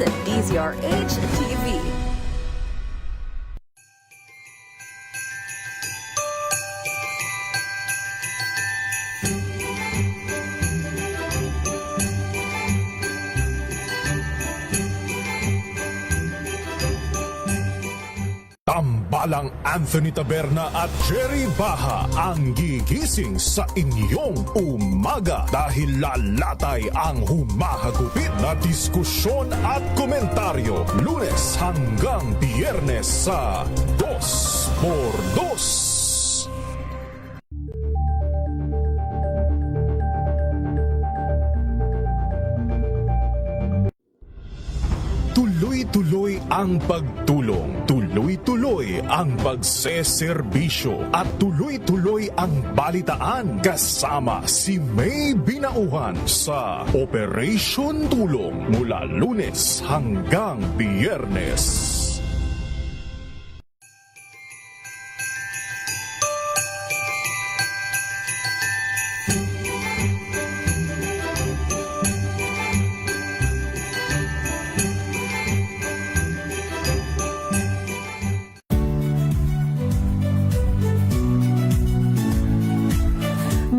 sa DZRH TV. Tambalang Anthony Taberna at Jerry Baha ang gigising sa inyong umaga dahil lalatay ang humahagupit na diskusyon at komentaryo Lunes hanggang Biyernes sa 2x2. Tuloy-tuloy ang pagtulong, tuloy-tuloy ang pagseserbisyo at tuloy-tuloy ang balitaan kasama si May Binauhan sa Operation Tulong mula Lunes hanggang Biyernes.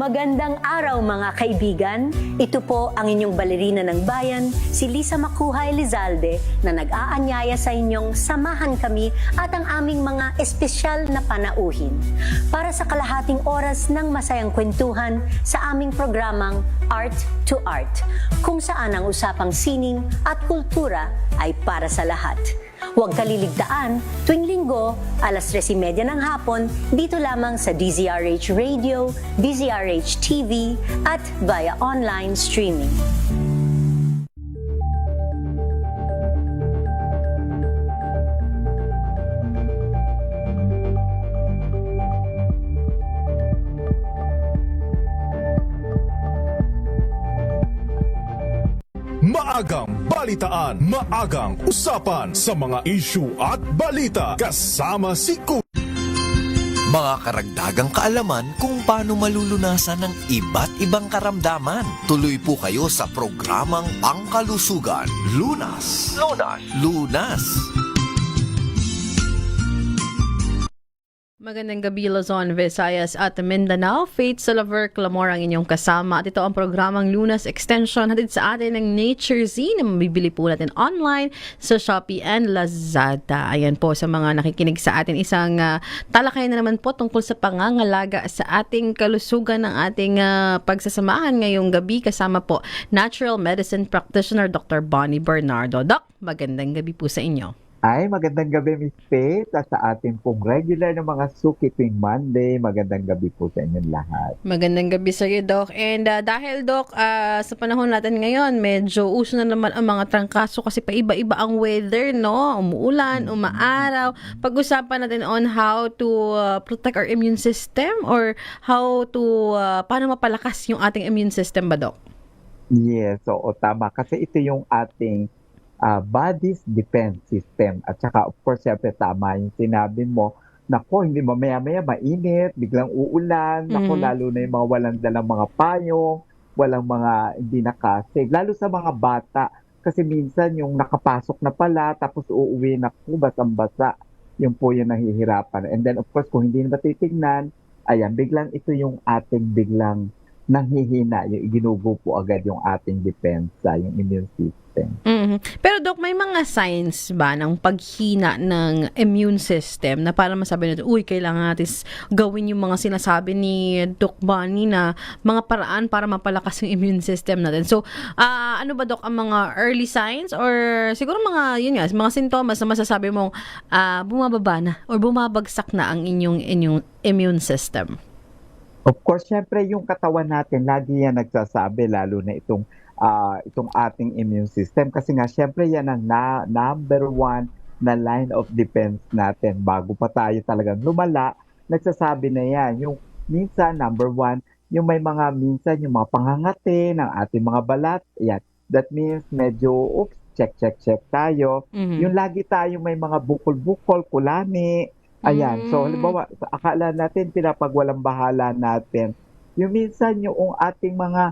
Magandang araw mga kaibigan. Ito po ang inyong balerina ng bayan, si Lisa Makuhay Lizalde, na nag-aanyaya sa inyong samahan kami at ang aming mga espesyal na panauhin para sa kalahating oras ng masayang kwentuhan sa aming programang Art to Art, kung saan ang usapang sining at kultura ay para sa lahat. Huwag kaliligtaan, tuwing linggo, alas 3:30 ng hapon, dito lamang sa DZRH Radio, DZRH TV, at via online streaming. Maagang balitaan, maagang usapan sa mga issue at balita kasama si Mga karagdagang kaalaman kung paano malulunasan ng iba't ibang karamdaman. Tuloy po kayo sa programang Pangkalusugan, Lunas. Lunas. Magandang gabi, Luzon, Visayas at Mindanao. Faith Salaver Clamor ang inyong kasama. At ito ang programang Lunas Extension hatid sa atin ng Nature Z na mabibili po natin online sa Shopee and Lazada. Ayan po sa mga nakikinig sa atin. Isang talakayan na naman po tungkol sa pangangalaga sa ating kalusugan ng ating pagsasamahan ngayong gabi. Kasama po Natural Medicine Practitioner Dr. Bonnie Bernardo. Doc, magandang gabi po sa inyo. Ay, magandang gabi, Miss Faith, at sa ating pong regular na mga suki tuwing Monday. Magandang gabi po sa inyong lahat. Magandang gabi sa iyo, Doc. And dahil, Doc, sa panahon natin ngayon, medyo uso na naman ang mga trangkaso kasi paiba-iba ang weather, no? Umuulan, umaaraw. Pag-usapan natin on how to protect our immune system or how to, paano mapalakas yung ating immune system ba, Doc? Yes, oo, tama. Kasi ito yung ating body's defense system. At saka, of course, siyempre tama yung sinabi mo, nako, hindi mamaya-maya mainit, biglang uulan, nako, lalo na yung mga walang dalang mga payong, walang mga hindi naka-save, lalo sa mga bata, kasi minsan yung nakapasok na pala, tapos uuwi na po, basang-basa, yung po yung nahihirapan. And then, of course, kung hindi na titignan, ayan, biglang ito yung ating biglang nanghihina, yung ginugo po agad yung ating depensa, yung immune system. Pero Doc, may mga signs ba ng paghina ng immune system na para masabi natin, uy, kailangan natin gawin yung mga sinasabi ni Doc Bonnie na mga paraan para mapalakas yung immune system natin. So, ano ba, Doc, ang mga early signs or siguro mga, yun nga, mga sintomas na masasabi mong bumababa na or bumabagsak na ang inyong immune system? Of course, syempre yung katawan natin, lagi yan nagsasabi, lalo na itong ating immune system. Kasi nga, syempre yan ang number one na line of defense natin. Bago pa tayo talagang lumala, nagsasabi na yan. Yung minsan, number one, yung may mga minsan, yung mga pangangati ng ating mga balat. Yan. That means medyo, check tayo. Yung lagi tayo may mga bukol-bukol, kulani. Ayan. So, halimbawa, akala natin, pinapagwalang bahala natin. Yung minsan, yung ating mga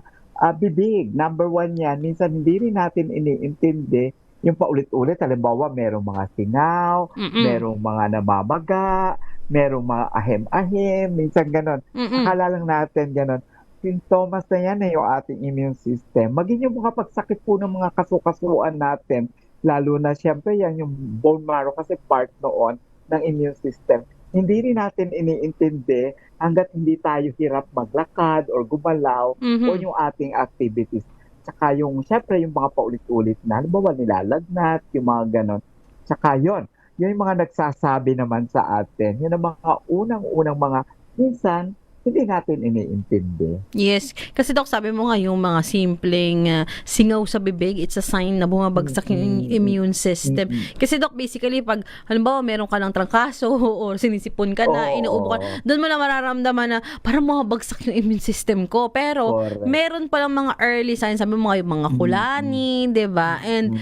bibig, number one yan, minsan hindi rin natin iniintindi yung paulit-ulit, halimbawa, merong mga singaw, merong mga namamaga, merong mga ahem-ahem, minsan ganon. Akala lang natin ganon. Sintomas na yan yung ating immune system. Maging yung mga pagsakit po ng mga kasukasuan natin, lalo na siyempre yan yung bone marrow kasi part noon ng immune system. Hindi rin natin iniintindi hanggat hindi tayo hirap maglakad or gumalaw o yung ating activities. Tsaka yung, syempre, yung mga paulit-ulit na, halimbawa nilalagnat, yung mga ganon. Tsaka yun yung mga nagsasabi naman sa atin. Yun ang mga unang-unang mga, minsan, hindi natin iniintindi. Yes. Kasi Dok, sabi mo nga yung mga simpleng singaw sa bibig, it's a sign na bumabagsak yung immune system. Kasi Dok, basically, pag halimbawa meron ka ng trangkaso o sinisipon ka na, inuubo ka, doon mo na mararamdaman na parang bumabagsak yung immune system ko. Pero meron palang mga early signs, sabi mo nga yung mga kulani, di ba? And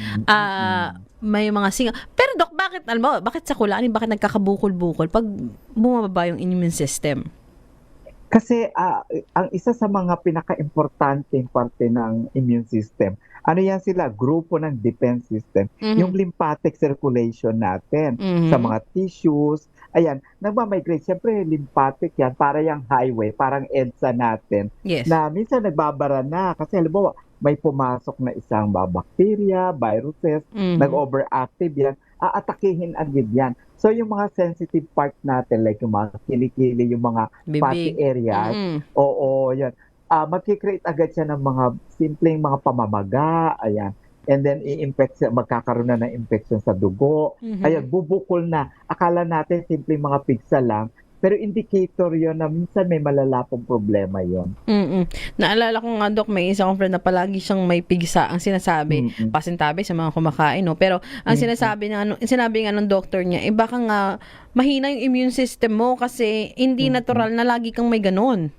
may mga singaw. Pero Dok, bakit sa kulani, bakit nagkakabukol-bukol pag bumababa yung immune system? Kasi ang isa sa mga pinaka-importanteng parte ng immune system, ano yan sila? Grupo ng defense system. Yung lymphatic circulation natin sa mga tissues. Ayan, nagmamigrate. Siyempre, lymphatic yan, para yung highway, parang EDSA natin. Yes. Na minsan nagbabara na. Kasi halimbawa, may pumasok na isang bacteria, viruses, nag-overactive yan, aatakihin agad yan. So, yung mga sensitive part natin, like yung mga kilikili, yung mga fatty areas, oo, yan. Magkikreate agad siya ng mga simpleng mga pamamaga, ayan. And then, magkakaroon na ng infection sa dugo. Ayan, bubukol na. Akala natin simpleng mga pigsa lang, pero indicator yon na minsan may malalapong problema yon. Naalala ko nga, Dok, may isang friend na palagi siyang may pigsa. Ang sinasabi, pasintabi sa mga kumakain, no? Pero ang sinasabi nga ng doctor niya, baka nga mahina yung immune system mo kasi hindi natural na lagi kang may ganun.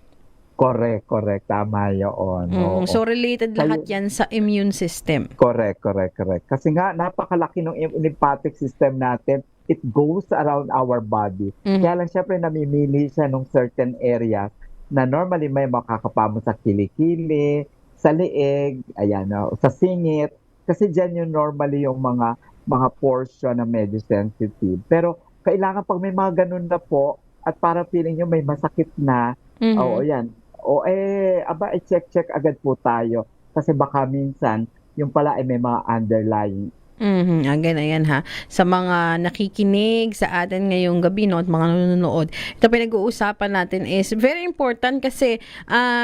Correct. Tama yun. So, related lahat yan sa immune system. Correct. Kasi nga, napakalaki ng lymphatic system natin. It goes around our body. Kaya lang, syempre, namimili siya ng certain areas na normally may makakapamo sa kilikili, sa leeg, ayan, sa singit. Kasi dyan yung normally yung mga portion na medyo sensitive. Pero, kailangan pag may mga ganun na po, at parang feeling nyo may masakit na, yan. I-check agad po tayo. Kasi baka minsan, yung pala ay may mga underlying. Again, ayan ha. Sa mga nakikinig sa atin ngayong gabi, no, at mga nanonood, ito pinag-uusapan natin is very important kasi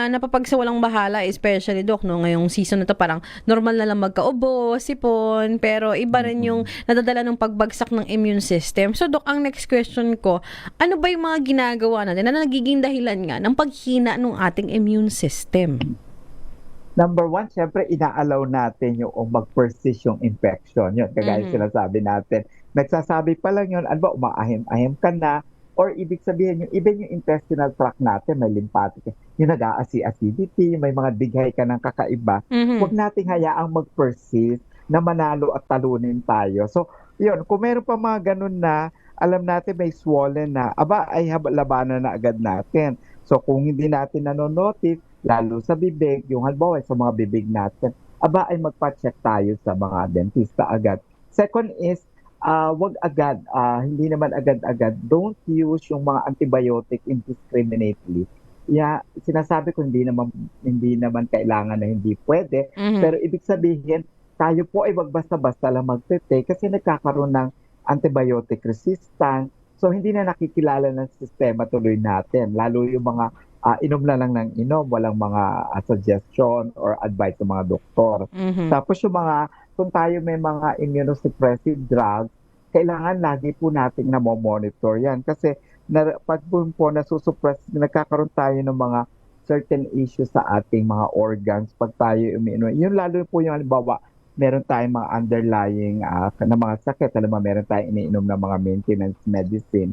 napapagsawalang bahala, especially Dok, no, ngayong season na to parang normal na lang magkaubo, sipon, pero iba rin yung nadadala ng pagbagsak ng immune system. So Dok, ang next question ko, ano ba yung mga ginagawa natin na nagiging dahilan nga ng paghina ng ating immune system? Number one, syempre, ina-allow natin yung mag-persist yung infection. Yun, kagaya sinasabi natin. Nagsasabi pa lang yun, ano ba, umaahem-ahem ka na, or ibig sabihin, even yung intestinal tract natin, may lymphatic, yung nag-acidity, may mga dighay ka ng kakaiba, huwag nating hayaang mag-persist na manalo at talunin tayo. So, yun, kung meron pa mga ganun na, alam natin may swollen na, ay labanan na agad natin. So, kung hindi natin nanonotice, lalo sa bibig, yung halimbawa sa mga bibig natin, ay magpa-check tayo sa mga dentista agad. Second is, wag agad, hindi naman agad-agad, don't use yung mga antibiotic indiscriminately. Sinasabi ko hindi naman kailangan na hindi pwede, pero ibig sabihin, tayo po ay wag basta-basta lang mag-take kasi nagkakaroon ng antibiotic resistance, so hindi na nakikilala ng sistema tuloy natin, lalo yung mga inom na lang ng inom, walang mga suggestion or advice ng mga doktor. Tapos yung kung tayo may mga immunosuppressive drugs, kailangan lagi po nating na-monitor yan. Kasi pag po nasusuppress, nagkakaroon tayo ng mga certain issues sa ating mga organs pag tayo umiinom. Yun lalo po yung halimbawa, meron tayong mga underlying na mga sakit, meron tayong iniinom na mga maintenance medicine.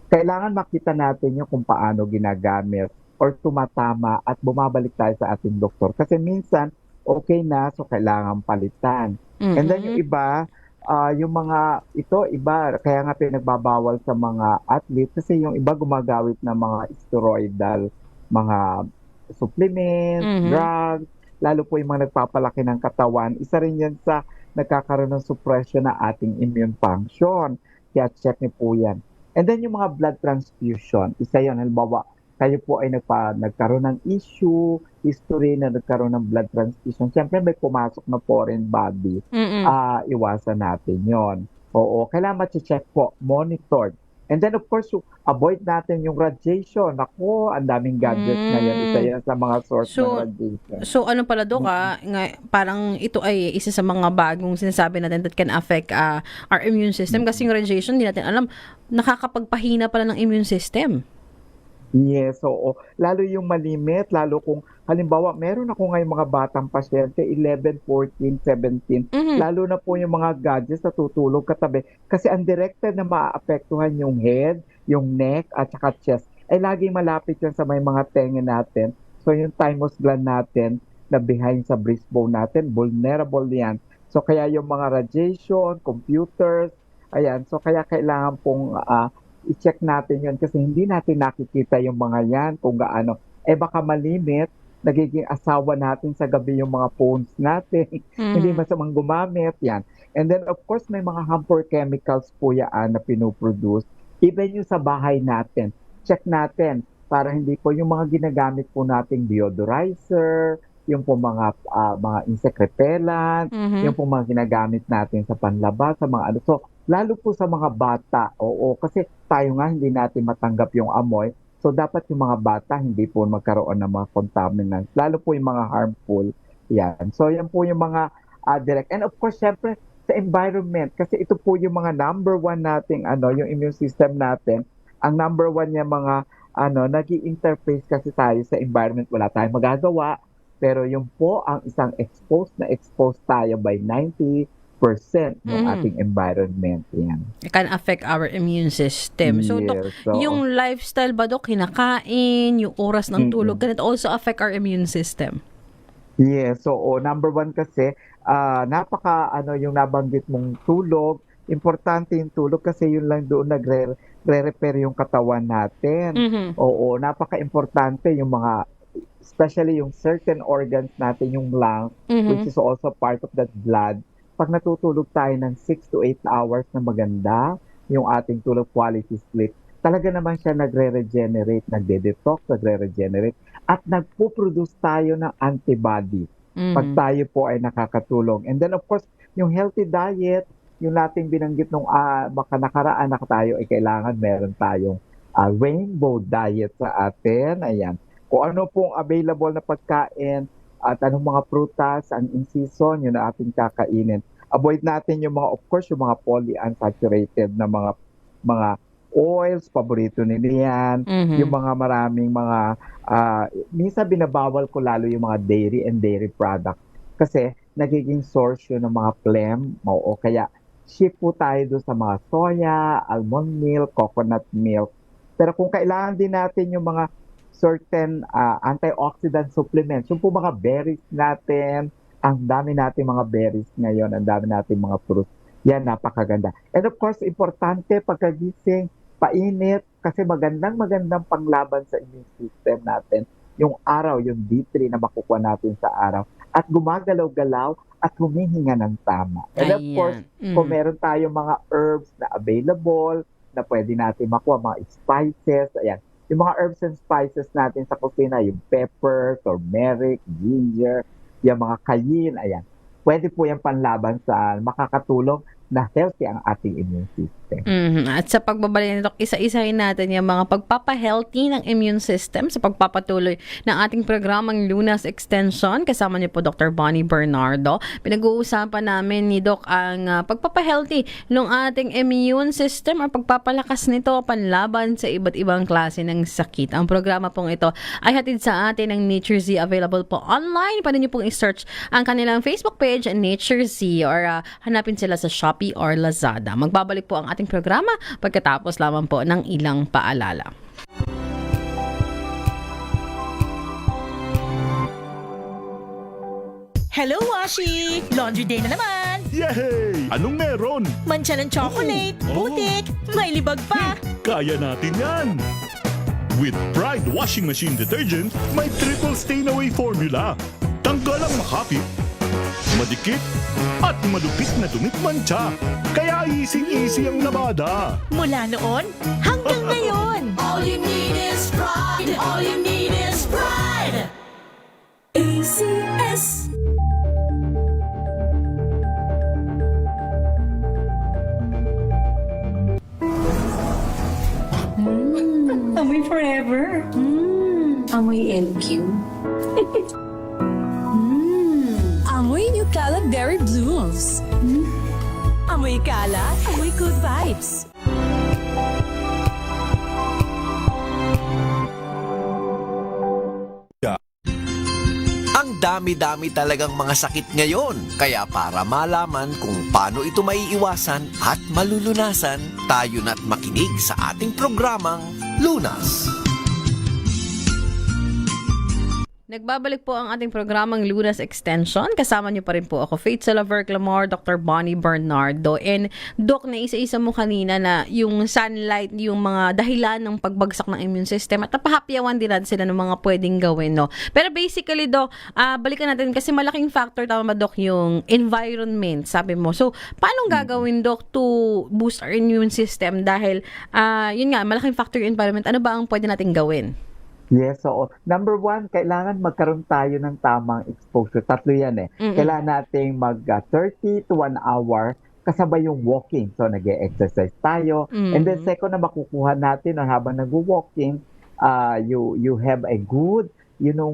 Kailangan makita natin yung kung paano ginagamit or tumatama at bumabalik tayo sa ating doktor. Kasi minsan, okay na, so kailangan palitan. And then yung iba, yung mga iba, kaya nga pinagbabawal sa mga athlete kasi yung iba gumagawit ng mga steroidal, mga supplements, drugs, lalo po yung mga nagpapalaki ng katawan. Isa rin yan sa nagkakaroon ng suppression na ating immune function. Kaya check niyo po yan. And then yung mga blood transfusion, isa yun, halimbawa, kayo po ay nagkaroon ng issue, history na nagkaroon ng blood transfusion. Siyempre may pumasok na foreign body. Iwasan natin yon. Oo, kailangan ma-check po, monitored. And then of course, avoid natin yung radiation. Ako, ang daming gadgets ngayon. Isa yan sa mga source ng radiation. So ano pala, Dok, parang ito ay isa sa mga bagong sinasabi natin that can affect our immune system. Kasi yung radiation, hindi natin alam, nakakapagpahina pala ng immune system. Yes, oo. Lalo yung malimit, lalo kung halimbawa, meron ako ngayong mga batang pasyente, 11, 14, 17, lalo na po yung mga gadgets na tutulog katabi. Kasi ang directed na maaapektuhan yung head, yung neck, at saka chest, ay laging malapit yan sa may mga tenga natin. So yung thymus gland natin na behind sa breastbone natin, vulnerable yan. So kaya yung mga radiation, computers, ayan. So kaya kailangan pong i-check natin yun kasi hindi natin nakikita yung mga yan kung gaano. Baka malimit, nagiging asawa natin sa gabi yung mga phones natin. Hindi masamang gumamit yan. And then of course may mga harmful chemicals po yan na pinoproduce. Even yung sa bahay natin, check natin para hindi po yung mga ginagamit po nating deodorizer, yung po mga insect repellent, yung po mga ginagamit natin sa panlabas, sa mga ano. So, lalo po sa mga bata, kasi tayo nga hindi natin matanggap yung amoy. So, dapat yung mga bata hindi po magkaroon ng mga contaminants. Lalo po yung mga harmful. Yan. So, yan po yung mga direct. And of course, syempre, sa environment. Kasi ito po yung mga number one nating, yung immune system natin. Ang number one niya mga, nag-i-interface kasi tayo sa environment. Wala tayong magagawa. Pero yung po, ang isang exposed tayo by 90% ng ating environment. Yan. It can affect our immune system. So, Yes, yung lifestyle ba, Dok, kinakain, yung oras ng tulog, can it also affect our immune system? Yes, so number one kasi, yung nabanggit mong tulog, importante yung tulog kasi yun lang doon nagre-repair yung katawan natin. Oo, napaka-importante yung mga especially yung certain organs natin, yung lungs, which is also part of that blood. Pag natutulog tayo ng 6 to 8 hours na maganda, yung ating tulog quality sleep, talaga naman siya nagre-regenerate, nagde-detox, nagre-regenerate, at nagpo-produce tayo ng antibody pag tayo po ay nakakatulog. And then of course, yung healthy diet, yung nating binanggit nung baka nakaraan na tayo ay kailangan meron tayong rainbow diet sa atin. Ayan. Kung ano pong available na pagkain at anong mga prutas ang in season, yun na ating kakainin. Avoid natin yung mga, of course, yung mga polyunsaturated na mga oils, paborito nila yan. Yung mga maraming mga, minsan binabawal ko lalo yung mga dairy and dairy products kasi nagiging source yun ng mga phlegm, o kaya shift po tayo doon sa mga soya, almond milk, coconut milk. Pero kung kailangan din natin yung mga certain antioxidant supplements. Yung po mga berries natin, ang dami natin mga berries ngayon, ang dami natin mga fruits. Yan, napakaganda. And of course, importante pagkagising, painit, kasi magandang panglaban sa immune system natin. Yung araw, yung D3 na makukuha natin sa araw. At gumagalaw-galaw at humihinga ng tama. And of course, kung meron tayong mga herbs na available, na pwede natin makuha, mga spices, ayan. Yung mga herbs and spices natin sa kusina, yung pepper, turmeric, ginger, yung mga cayenne, ayan. Pwede po yung panlaban sa makakatulong na healthy ang ating immune system. At sa pagbabalik nito, isa-isahin natin yung mga pagpapa-healthy ng immune system sa pagpapatuloy ng ating programang Lunas Extension. Kasama niyo po Dr. Bonnie Bernardo. Pinag-uusapan namin ni Doc ang pagpapa-healthy ng ating immune system or pagpapalakas nito panlaban sa iba't ibang klase ng sakit. Ang programa pong ito ay hatid sa atin ng Nature Z, available po online. Pwede niyo pong i-search ang kanilang Facebook page, Nature Z, or hanapin sila sa Shopee or Lazada. Magbabalik po ang ating programa pagkatapos lamang po ng ilang paalala. Hello, Washi! Laundry day na naman! Yay! Anong meron? Mancha ng chocolate, putik, may libag pa! Kaya natin yan! With Pride Washing Machine Detergent, may triple stain away formula. Tanggal ang makapit, madikit at malupit na dumit mancha. Kaya easy-easy ang labada. Mula noon hanggang ngayon. All you need is pride. All you need is pride. ACS. Amoy forever. Amoy LQ. Amoy New Calab Berry Blooms. Amoy kalat, amoy good vibes. Ang dami-dami talagang mga sakit ngayon. Kaya para malaman kung paano ito maiiwasan at malulunasan, tayo na't makinig sa ating programang Lunas. Nagbabalik po ang ating programang Lunas Extension. Kasama niyo pa rin po ako, Faith Salaver Clamor, Dr. Bonnie Bernardo. And Doc, na isa-isa mo kanina na yung sunlight, yung mga dahilan ng pagbagsak ng immune system at napahapyawan din natin sila ng mga pwedeng gawin, no? Pero basically, Doc, balikan natin kasi malaking factor, tama ba, Doc, yung environment, sabi mo. So, paano gagawin, Doc, to boost our immune system? Dahil, yun nga, malaking factor yung environment. Ano ba ang pwede natin gawin? Yes, so number one, kailangan magkaroon tayo ng tamang exposure. Tatlo yan eh. Kailangan nating mag 30 to 1 hour kasabay yung walking. So nag-exercise tayo. And then second na makukuha natin or habang nag-walking, you have a good, yung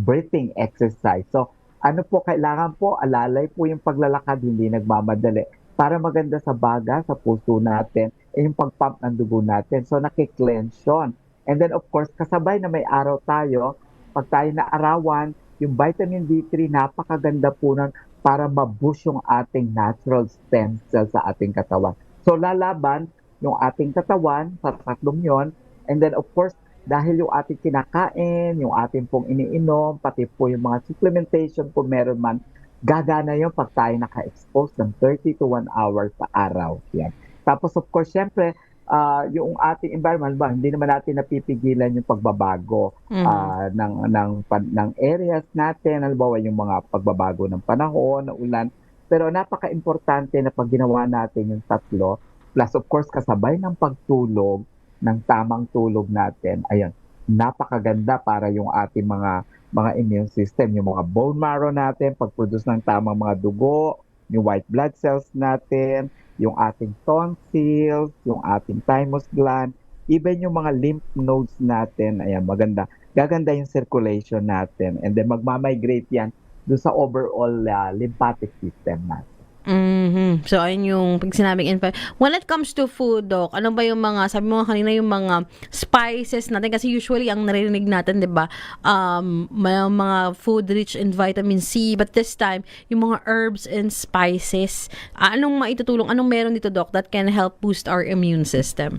breathing exercise. So ano po, kailangan po, alalay po yung paglalakad, hindi nagmamadali. Para maganda sa baga, sa puso natin, yung pag-pump ng dugo natin. So nakiklench yun. And then of course, kasabay na may araw tayo, pag tayo naarawan, yung vitamin D3, napakaganda po nun para ma-boost yung ating natural stem cells sa ating katawan. So lalaban yung ating katawan sa tatlong yon. And then of course, dahil yung ating kinakain, yung ating pong iniinom, pati po yung mga supplementation kung meron man, gagana yun pag tayo naka-expose ng 30 to 1 hour sa araw. Yan. Tapos of course, syempre, yung ating environment ba, hindi naman natin napipigilan yung pagbabago ng areas natin, halimbawa yung mga pagbabago ng panahon, ng ulan. Pero napaka-importante na pag ginawa natin yung tatlo, plus of course kasabay ng pagtulog, ng tamang tulog natin, ayun, napakaganda para yung ating mga immune system, yung mga bone marrow natin, pag-produce ng tamang mga dugo, yung white blood cells natin, yung ating tonsils, yung ating thymus gland, even yung mga lymph nodes natin, ayan, maganda. Gaganda yung circulation natin. And then magmamigrate yan doon sa overall lymphatic system natin. So, ayun yung pag sinabing when it comes to food, Doc, ano ba yung mga, sabi mo kanina, yung mga spices natin? Kasi usually, ang naririnig natin, di ba, may mga food rich in vitamin C, but this time, yung mga herbs and spices, anong maitutulong, anong meron dito, Doc, that can help boost our immune system?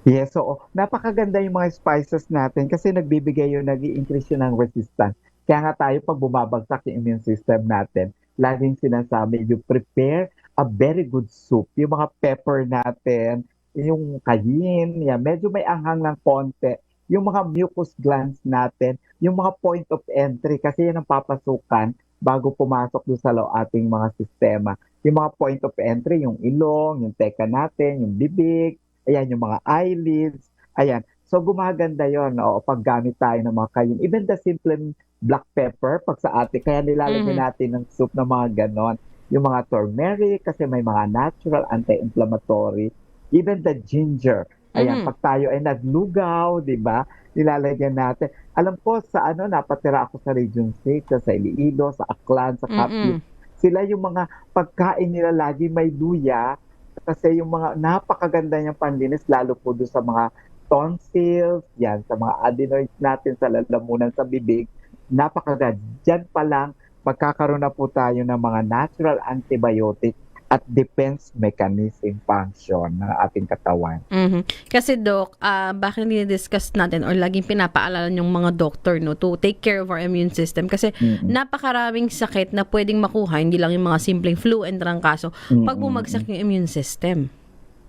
Yes, so napakaganda yung mga spices natin kasi nagbibigay yun, nag-i-increase yun ng resistance. Kaya nga tayo, pag bumabagsak yung immune system natin, laging sinasabi, you prepare a very good soup. Yung mga pepper natin, yung cayenne, yan, medyo may anghang ng konti. Yung mga mucus glands natin, yung mga point of entry, kasi yan ang papasukan bago pumasok doon sa ating mga sistema. Yung mga point of entry, yung ilong, yung teka natin, yung bibig, ayan, yung mga eyelids, ayan. So gumaganda yon pag gamit tayo ng mga cayenne. Even the simple black pepper, pag sa atin, kaya nilalagyan natin ng soup ng mga ganon. Yung mga turmeric, kasi may mga natural anti-inflammatory. Even the ginger. Ayan, pag tayo ay naglugaw, di ba? Nilalagyan natin. Alam ko, napatira ako sa Region 6, sa Iloilo, sa Aklan, sa Capiz. Sila yung mga pagkain nila lagi may luya, kasi yung mga napakaganda niyang panlinis, lalo po doon sa mga tonsils, yan, sa mga adenoids natin, sa lalamunan sa bibig, napakaganda. Diyan pa lang, magkakaroon na po tayo ng mga natural antibiotic at defense mechanism function ng ating katawan. Kasi, Doc, bakit dinidiscuss natin or laging pinapaalala yung mga doctor, no, to take care of our immune system? Kasi napakaraming sakit na pwedeng makuha, hindi lang yung mga simpleng flu and trangkaso, pag bumagsak yung immune system.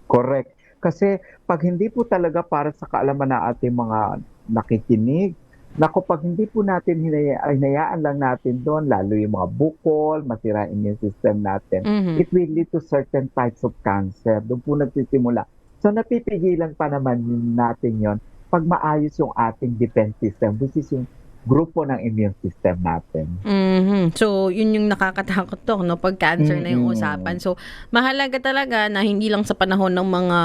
Correct. Kasi pag hindi po talaga para sa kaalaman na ating mga nakikinig, Naku, pag hindi po natin hinayaan lang natin doon, lalo yung mga bukol, masira ang immune system natin, Mhm. it will lead to certain types of cancer. Doon po nagsisimula. So napipigilan pa naman natin yon pag maayos yung ating defense system, which is yung grupo ng immune system natin. Mhm. So, yun yung nakakatakot to, no? Pag cancer na yung Mm-mm. usapan. So, mahalaga talaga na hindi lang sa panahon ng mga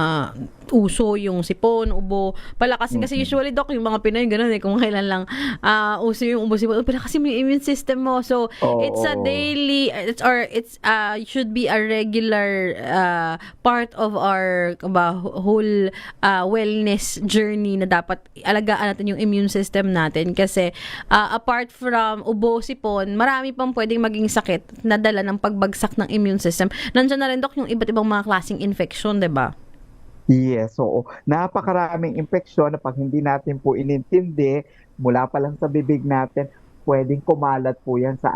uso, yung sipon, ubo. Palakasin kasi usually, Doc, yung mga Pinoy, ganun eh, kung kailan lang uso yung ubo, sipon, palakasin mo yung immune system mo. So, it's a Oo. daily, should be a regular part of our whole wellness journey na dapat alagaan natin yung immune system natin kasi apart from ubo, sipon, marami pang pwedeng maging sakit na dala ng pagbagsak ng immune system. Nandiyan na rin, Dok, yung iba't ibang mga klaseng infection, di ba? Yes, oo. Napakaraming impeksyon na pag hindi natin po inintindi, mula pa lang sa bibig natin, pwedeng kumalat po yan sa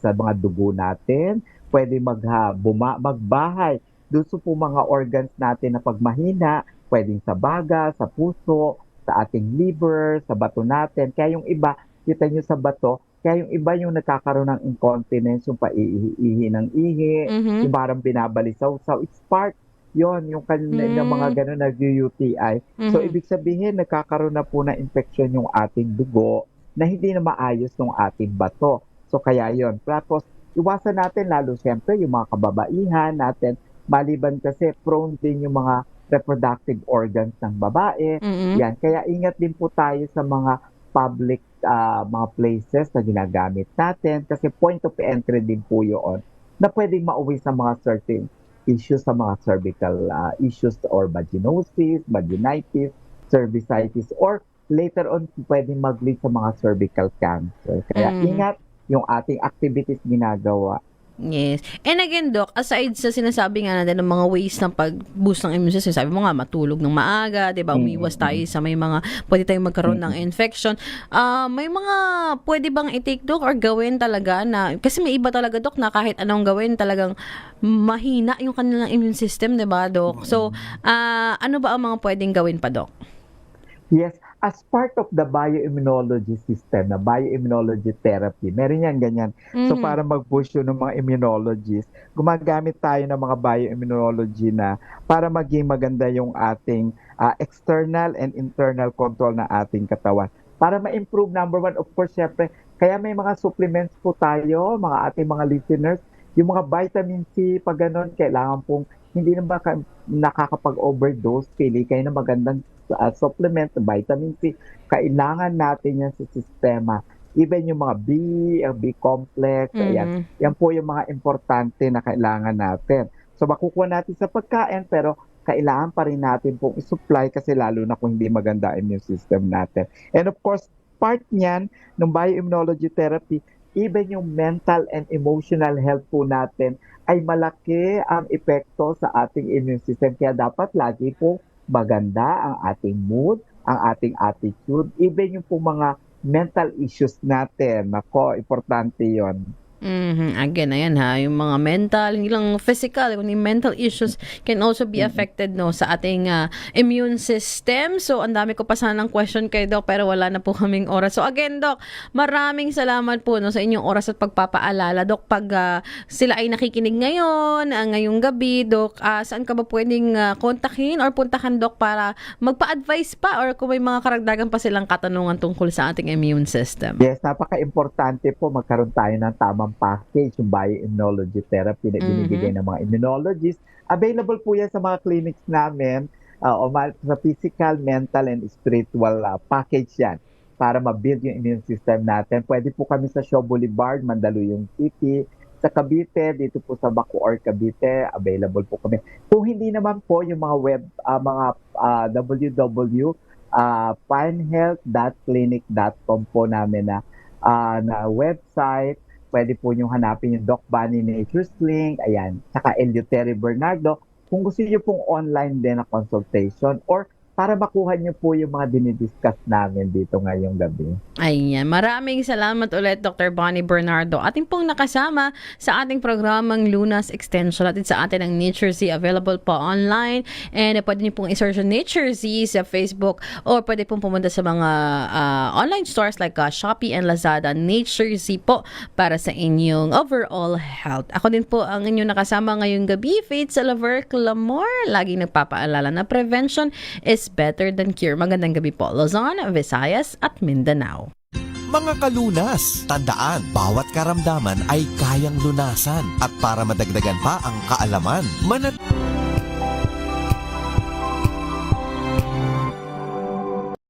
mga dugo natin, pwede magbahay doon sa po mga organs natin na pag mahina, pwedeng sa baga, sa puso, sa ating liver, sa bato natin. Kaya yung iba, kita nyo sa bato, kaya yung iba yung nagkakaroon ng incontinence, yung paihi ng ihi, Mhm. yung parang binabalisaw. So it's part yon yung kanila mga ganun nag-UTI. So Mhm. ibig sabihin nagkakaroon na po na infection yung ating dugo na hindi na maayos ng ating bato. So kaya yon. Tapos iwasan natin lalo siyempre yung mga kababaihan natin, maliban kasi prone din yung mga reproductive organs ng babae. Mhm. Yan, kaya ingat din po tayo sa mga public mga places na ginagamit natin kasi point of entry din po yun na pwedeng mauwi sa mga certain issues sa mga cervical issues or vaginosis, vaginitis, cervicitis, or later on pwedeng mag-lead sa mga cervical cancer. Kaya ingat yung ating activities ginagawa. Yes. And again, Doc, aside sa sinasabi nga natin ng mga ways ng pag-boost ng immune system, sabi mo nga, matulog ng maaga, di ba? Umiwas tayo sa may mga, pwede tayong magkaroon ng infection. May mga pwede bang i-take, Doc, or gawin talaga na, kasi may iba talaga, Doc, na kahit anong gawin, talagang mahina yung kanilang immune system, di ba, Doc? So, ano ba ang mga pwedeng gawin pa, Doc? Yes, as part of the bioimmunology system, na bioimmunology therapy, meron yan ganyan. So para mag-boost yun ng mga immunologists, gumagamit tayo ng mga bioimmunology na para maging maganda yung ating external and internal control ng ating katawan. Para ma-improve, number one, of course, syempre, kaya may mga supplements po tayo, mga ating mga listeners, yung mga vitamin C, pag ganun, kailangan pong hindi na ba nakakapag-overdose, pili kayo ng magandang supplement, vitamin C, kailangan natin yan sa sistema. Even yung mga B-complex, ayan, yan po yung mga importante na kailangan natin. So makukuha natin sa pagkain, pero kailangan pa rin natin pong isupply kasi lalo na kung hindi maganda immune system natin. And of course, part niyan ng bioimmunology therapy, even yung mental and emotional health po natin ay malaki ang epekto sa ating immune system. Kaya dapat lagi po maganda ang ating mood, ang ating attitude, even yung po mga mental issues natin. Nako, importante yon. Again, ayan ha, yung mga mental, hindi lang physical, kundi mental issues can also be affected no sa ating immune system. So, ang dami ko pa sanang question kay Doc pero wala na po kaming oras. So, again, Doc, maraming salamat po no sa inyong oras at pagpapaalala. Doc, pag sila ay nakikinig ngayon, ngayong gabi, Doc, saan ka ba pwedeng kontakin or puntahan, Doc, para magpa-advise pa or kung may mga karagdagan pa silang katanungan tungkol sa ating immune system? Yes, napaka-importante po magkaroon tayo ng tamang package, yung bioimmunology therapy na binibigay ng mga immunologists. Available po yan sa mga clinics namin, sa physical, mental, and spiritual package yan para ma-build yung immune system natin. Pwede po kami sa Shaw Boulevard, Mandaluyong City, sa Cavite, dito po sa Bacoor, Cavite, available po kami. Kung hindi naman po yung mga www.finehealth.clinic.com po namin na website. Pwede po nyo hanapin yung Doc Bunny Nature's Link, ayan, saka Eleuterio Bernardo. Kung gusto niyo pong online din na consultation or para makuha niyo po yung mga dinidiscuss namin dito ngayong gabi. Ayan, maraming salamat ulit Dr. Bonnie Bernardo. Ating pong nakasama sa ating programang Lunas Extension at sa atin ang Nature Z, available po online, and pwede niyo pong i-search ang Nature Z sa Facebook or pwede pong pumunta sa mga online stores like Shopee and Lazada. Nature Z po para sa inyong overall health. Ako din po ang inyong nakasama ngayong gabi, Faith Salaver Clamor, laging nagpapaalala na prevention is better than cure. Magandang gabi po, Luzon, Visayas at Mindanao. Mga kalunas, tandaan, bawat karamdaman ay kayang lunasan. At para madagdagan pa ang kaalaman,